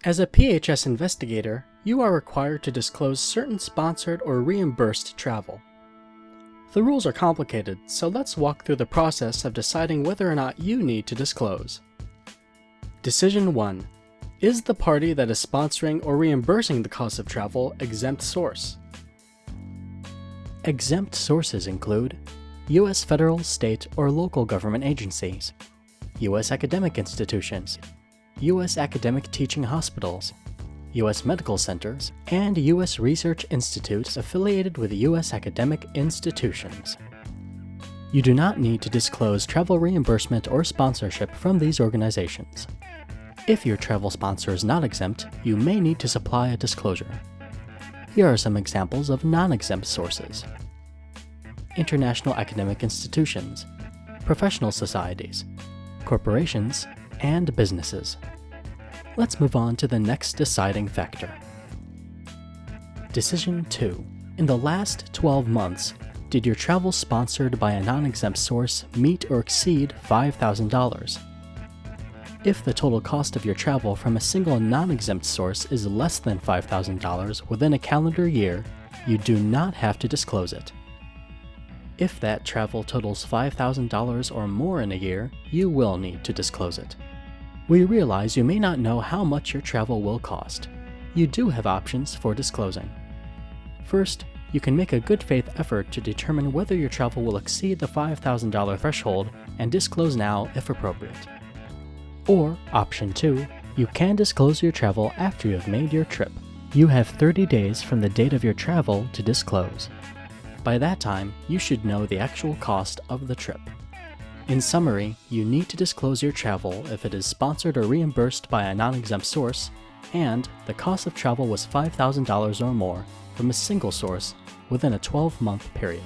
As a PHS investigator, you are required to disclose certain sponsored or reimbursed travel. The rules are complicated, so let's walk through the process of deciding whether or not you need to disclose. Decision 1. Is the party that is sponsoring or reimbursing the cost of travel exempt source? Exempt sources include U.S. federal, state, or local government agencies, U.S. academic institutions, U.S. academic teaching hospitals, U.S. medical centers, and U.S. research institutes affiliated with U.S. academic institutions. You do not need to disclose travel reimbursement or sponsorship from these organizations. If your travel sponsor is not exempt, you may need to supply a disclosure. Here are some examples of non-exempt sources: international academic institutions, professional societies, corporations, and businesses. Let's move on to the next deciding factor. Decision 2. In the last 12 months, did your travel sponsored by a non-exempt source meet or exceed $5,000? If the total cost of your travel from a single non-exempt source is less than $5,000 within a calendar year, you do not have to disclose it. If that travel totals $5,000 or more in a year, you will need to disclose it. We realize you may not know how much your travel will cost. You do have options for disclosing. First, you can make a good faith effort to determine whether your travel will exceed the $5,000 threshold and disclose now if appropriate. Or, option 2, you can disclose your travel after you have made your trip. You have 30 days from the date of your travel to disclose. By that time, you should know the actual cost of the trip. In summary, you need to disclose your travel if it is sponsored or reimbursed by a non-exempt source, and the cost of travel was $5,000 or more from a single source within a 12-month period.